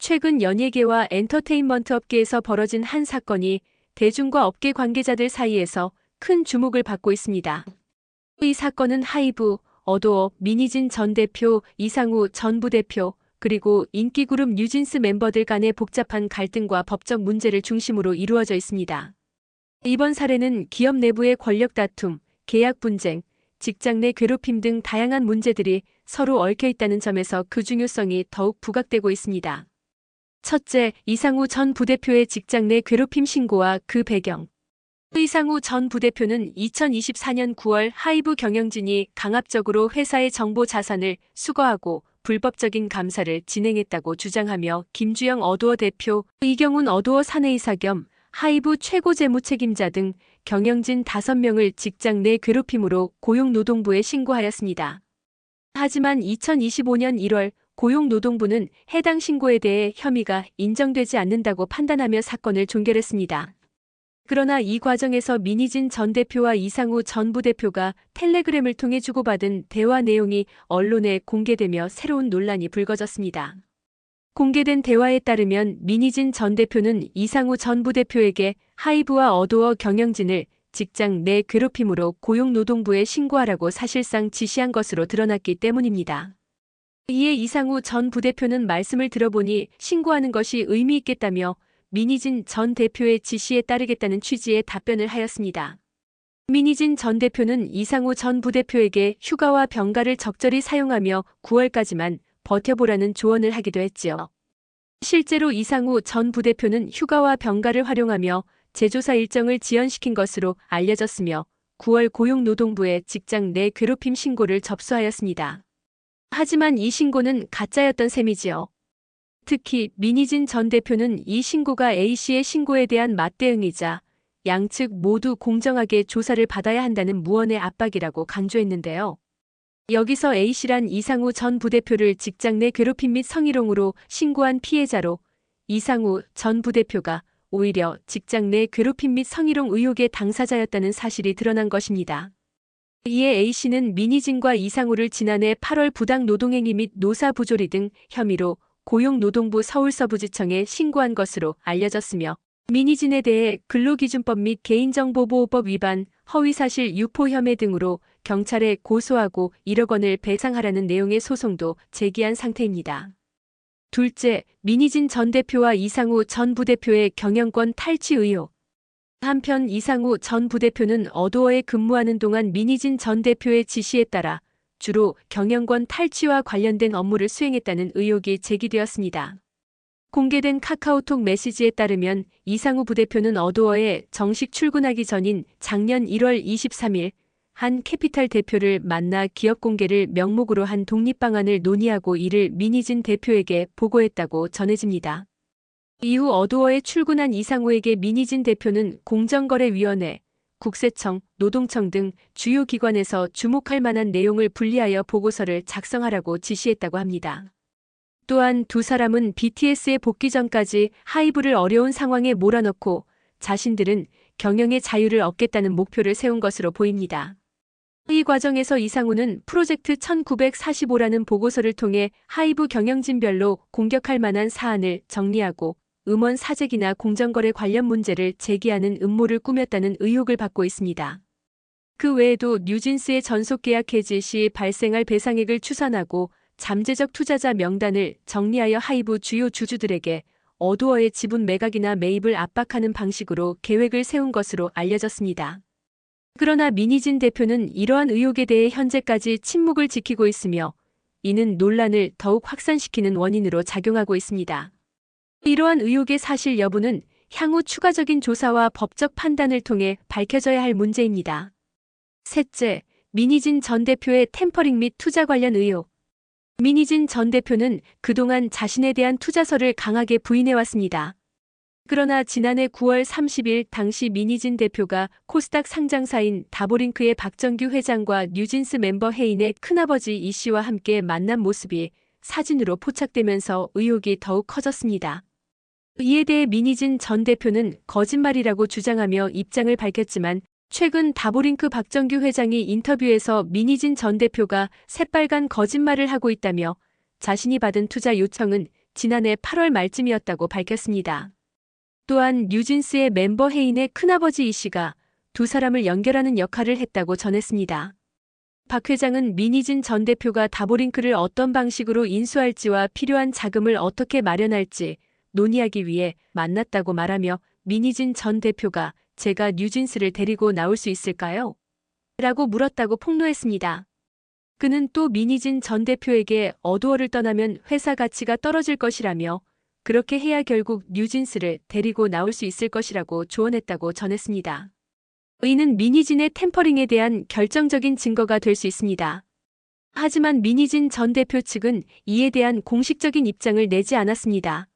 최근 연예계와 엔터테인먼트 업계에서 벌어진 한 사건이 대중과 업계 관계자들 사이에서 큰 주목을 받고 있습니다. 이 사건은 하이브, 어도어, 민희진 전 대표, 이상우 전 부대표, 그리고 인기그룹 뉴진스 멤버들 간의 복잡한 갈등과 법적 문제를 중심으로 이루어져 있습니다. 이번 사례는 기업 내부의 권력 다툼, 계약 분쟁, 직장 내 괴롭힘 등 다양한 문제들이 서로 얽혀 있다는 점에서 그 중요성이 더욱 부각되고 있습니다. 첫째, 이상우 전 부대표의 직장 내 괴롭힘 신고와 그 배경. 이상우 전 부대표는 2024년 9월 하이브 경영진이 강압적으로 회사의 정보 자산을 수거하고 불법적인 감사를 진행했다고 주장하며 김주영 어도어 대표, 이경훈 어도어 사내이사 겸 하이브 최고 재무책임자 등 경영진 5명을 직장 내 괴롭힘으로 고용노동부에 신고하였습니다. 하지만 2025년 1월 고용노동부는 해당 신고에 대해 혐의가 인정되지 않는다고 판단하며 사건을 종결했습니다. 그러나 이 과정에서 민희진 전 대표와 이상우 전 부대표가 텔레그램을 통해 주고받은 대화 내용이 언론에 공개되며 새로운 논란이 불거졌습니다. 공개된 대화에 따르면 민희진 전 대표는 이상우 전 부대표에게 하이브와 어도어 경영진을 직장 내 괴롭힘으로 고용노동부에 신고하라고 사실상 지시한 것으로 드러났기 때문입니다. 이에 이상우 전 부대표는 말씀을 들어보니 신고하는 것이 의미 있겠다며 민희진 전 대표의 지시에 따르겠다는 취지의 답변을 하였습니다. 민희진 전 대표는 이상우 전 부대표에게 휴가와 병가를 적절히 사용하며 9월까지만 버텨보라는 조언을 하기도 했지요. 실제로 이상우 전 부대표는 휴가와 병가를 활용하며 재조사 일정을 지연시킨 것으로 알려졌으며 9월 고용노동부에 직장 내 괴롭힘 신고를 접수하였습니다. 하지만 이 신고는 가짜였던 셈이지요. 특히 민희진 전 대표는 이 신고가 A씨의 신고에 대한 맞대응이자 양측 모두 공정하게 조사를 받아야 한다는 무언의 압박이라고 강조했는데요. 여기서 A씨란 이상우 전 부대표를 직장 내 괴롭힘 및 성희롱으로 신고한 피해자로 이상우 전 부대표가 오히려 직장 내 괴롭힘 및 성희롱 의혹의 당사자였다는 사실이 드러난 것입니다. 이에 A씨는 민희진과 이상우를 지난해 8월 부당 노동행위 및 노사 부조리 등 혐의로 고용노동부 서울서부지청에 신고한 것으로 알려졌으며 민희진에 대해 근로기준법 및 개인정보보호법 위반, 허위사실 유포 혐의 등으로 경찰에 고소하고 1억 원을 배상하라는 내용의 소송도 제기한 상태입니다. 둘째, 민희진 전 대표와 이상우 전 부대표의 경영권 탈취 의혹. 한편 이상우 전 부대표는 어도어에 근무하는 동안 민희진 전 대표의 지시에 따라 주로 경영권 탈취와 관련된 업무를 수행했다는 의혹이 제기되었습니다. 공개된 카카오톡 메시지에 따르면 이상우 부대표는 어도어에 정식 출근하기 전인 작년 1월 23일 한 캐피탈 대표를 만나 기업 공개를 명목으로 한 독립방안을 논의하고 이를 민희진 대표에게 보고했다고 전해집니다. 이후 어도어에 출근한 이상우에게 민희진 대표는 공정거래위원회, 국세청, 노동청 등 주요 기관에서 주목할 만한 내용을 분리하여 보고서를 작성하라고 지시했다고 합니다. 또한 두 사람은 BTS의 복귀 전까지 하이브를 어려운 상황에 몰아넣고 자신들은 경영의 자유를 얻겠다는 목표를 세운 것으로 보입니다. 이 과정에서 이상우는 프로젝트 1945라는 보고서를 통해 하이브 경영진별로 공격할 만한 사안을 정리하고 음원 사재기나 공정거래 관련 문제를 제기하는 음모를 꾸몄다는 의혹을 받고 있습니다. 그 외에도 뉴진스의 전속계약 해지 시 발생할 배상액을 추산하고 잠재적 투자자 명단을 정리하여 하이브 주요 주주들에게 어도어의 지분 매각이나 매입을 압박하는 방식으로 계획을 세운 것으로 알려졌습니다. 그러나 민희진 대표는 이러한 의혹에 대해 현재까지 침묵을 지키고 있으며 이는 논란을 더욱 확산시키는 원인으로 작용하고 있습니다. 이러한 의혹의 사실 여부는 향후 추가적인 조사와 법적 판단을 통해 밝혀져야 할 문제입니다. 셋째, 민희진 전 대표의 템퍼링 및 투자 관련 의혹. 민희진 전 대표는 그동안 자신에 대한 투자서를 강하게 부인해왔습니다. 그러나 지난해 9월 30일 당시 민희진 대표가 코스닥 상장사인 다보링크의 박정규 회장과 뉴진스 멤버 혜인의 큰아버지 이 씨와 함께 만난 모습이 사진으로 포착되면서 의혹이 더욱 커졌습니다. 이에 대해 민희진 전 대표는 거짓말이라고 주장하며 입장을 밝혔지만 최근 다보링크 박정규 회장이 인터뷰에서 민희진 전 대표가 새빨간 거짓말을 하고 있다며 자신이 받은 투자 요청은 지난해 8월 말쯤이었다고 밝혔습니다. 또한 뉴진스의 멤버 혜인의 큰아버지 이 씨가 두 사람을 연결하는 역할을 했다고 전했습니다. 박 회장은 민희진 전 대표가 다보링크를 어떤 방식으로 인수할지와 필요한 자금을 어떻게 마련할지 논의하기 위해 만났다고 말하며 민희진 전 대표가 제가 뉴진스를 데리고 나올 수 있을까요? 라고 물었다고 폭로했습니다. 그는 또 민희진 전 대표에게 어두어를 떠나면 회사 가치가 떨어질 것이라며 그렇게 해야 결국 뉴진스를 데리고 나올 수 있을 것이라고 조언했다고 전했습니다. 이는 민희진의 템퍼링에 대한 결정적인 증거가 될 수 있습니다. 하지만 민희진 전 대표 측은 이에 대한 공식적인 입장을 내지 않았습니다.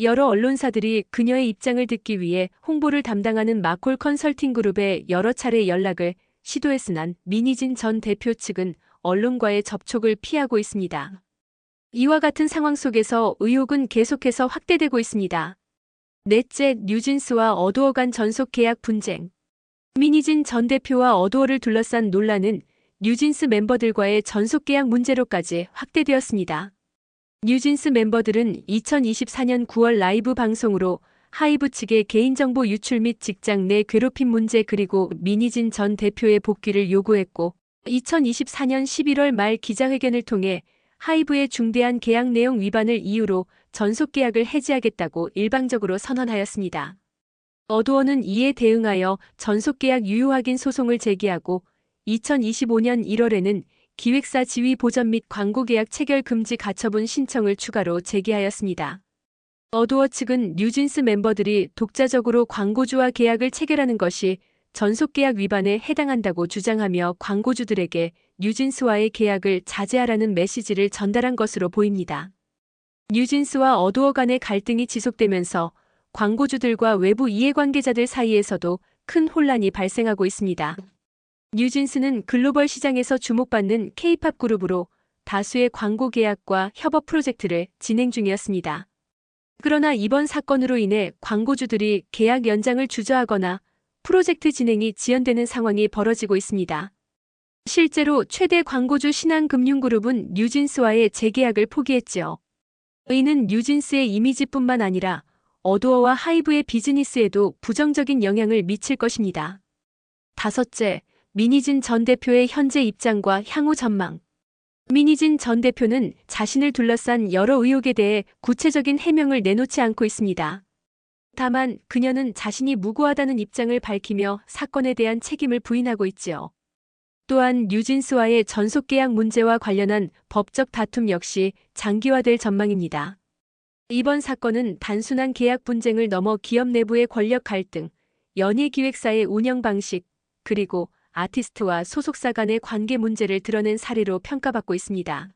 여러 언론사들이 그녀의 입장을 듣기 위해 홍보를 담당하는 마콜 컨설팅 그룹에 여러 차례 연락을 시도했으나 민희진 전 대표 측은 언론과의 접촉을 피하고 있습니다. 이와 같은 상황 속에서 의혹은 계속해서 확대되고 있습니다. 넷째, 뉴진스와 어도어 간 전속 계약 분쟁. 민희진 전 대표와 어도어를 둘러싼 논란은 뉴진스 멤버들과의 전속 계약 문제로까지 확대되었습니다. 뉴진스 멤버들은 2024년 9월 라이브 방송으로 하이브 측의 개인정보 유출 및 직장 내 괴롭힘 문제 그리고 민희진 전 대표의 복귀를 요구했고 2024년 11월 말 기자회견을 통해 하이브의 중대한 계약 내용 위반을 이유로 전속 계약을 해지하겠다고 일방적으로 선언하였습니다. 어도어는 이에 대응하여 전속 계약 유효 확인 소송을 제기하고 2025년 1월에는 기획사 지위 보전 및 광고 계약 체결 금지 가처분 신청을 추가로 제기하였습니다. 어도어 측은 뉴진스 멤버들이 독자적으로 광고주와 계약을 체결하는 것이 전속 계약 위반에 해당한다고 주장하며 광고주들에게 뉴진스와의 계약을 자제하라는 메시지를 전달한 것으로 보입니다. 뉴진스와 어도어 간의 갈등이 지속되면서 광고주들과 외부 이해관계자들 사이에서도 큰 혼란이 발생하고 있습니다. 뉴진스는 글로벌 시장에서 주목받는 K-팝 그룹으로 다수의 광고 계약과 협업 프로젝트를 진행 중이었습니다. 그러나 이번 사건으로 인해 광고주들이 계약 연장을 주저하거나 프로젝트 진행이 지연되는 상황이 벌어지고 있습니다. 실제로 최대 광고주 신한금융그룹은 뉴진스와의 재계약을 포기했지요. 이는 뉴진스의 이미지뿐만 아니라 어도어와 하이브의 비즈니스에도 부정적인 영향을 미칠 것입니다. 다섯째, 민희진 전 대표의 현재 입장과 향후 전망. 민희진 전 대표는 자신을 둘러싼 여러 의혹에 대해 구체적인 해명을 내놓지 않고 있습니다. 다만 그녀는 자신이 무고하다는 입장을 밝히며 사건에 대한 책임을 부인하고 있지요. 또한 뉴진스와의 전속 계약 문제와 관련한 법적 다툼 역시 장기화될 전망입니다. 이번 사건은 단순한 계약 분쟁을 넘어 기업 내부의 권력 갈등, 연예기획사의 운영 방식, 그리고 아티스트와 소속사 간의 관계 문제를 드러낸 사례로 평가받고 있습니다.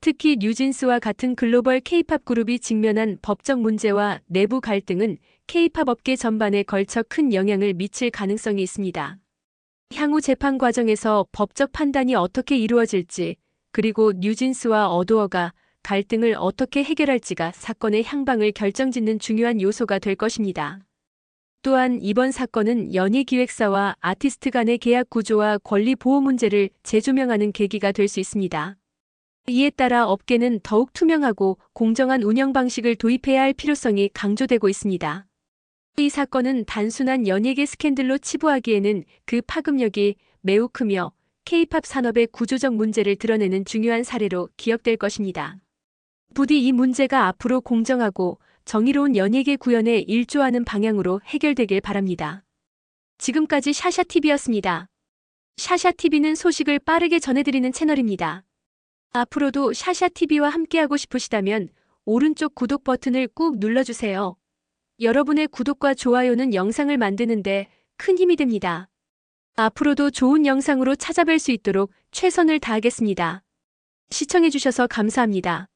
특히 뉴진스와 같은 글로벌 K-팝 그룹이 직면한 법적 문제와 내부 갈등은 K-팝 업계 전반에 걸쳐 큰 영향을 미칠 가능성이 있습니다. 향후 재판 과정에서 법적 판단이 어떻게 이루어질지, 그리고 뉴진스와 어도어가 갈등을 어떻게 해결할지가 사건의 향방을 결정짓는 중요한 요소가 될 것입니다. 또한 이번 사건은 연예기획사와 아티스트 간의 계약 구조와 권리 보호 문제를 재조명하는 계기가 될 수 있습니다. 이에 따라 업계는 더욱 투명하고 공정한 운영 방식을 도입해야 할 필요성이 강조되고 있습니다. 이 사건은 단순한 연예계 스캔들로 치부하기에는 그 파급력이 매우 크며 K-팝 산업의 구조적 문제를 드러내는 중요한 사례로 기억될 것입니다. 부디 이 문제가 앞으로 공정하고 정의로운 연예계 구현에 일조하는 방향으로 해결되길 바랍니다. 지금까지 샤샤TV였습니다. 샤샤TV는 소식을 빠르게 전해드리는 채널입니다. 앞으로도 샤샤TV와 함께하고 싶으시다면 오른쪽 구독 버튼을 꾹 눌러주세요. 여러분의 구독과 좋아요는 영상을 만드는데 큰 힘이 됩니다. 앞으로도 좋은 영상으로 찾아뵐 수 있도록 최선을 다하겠습니다. 시청해주셔서 감사합니다.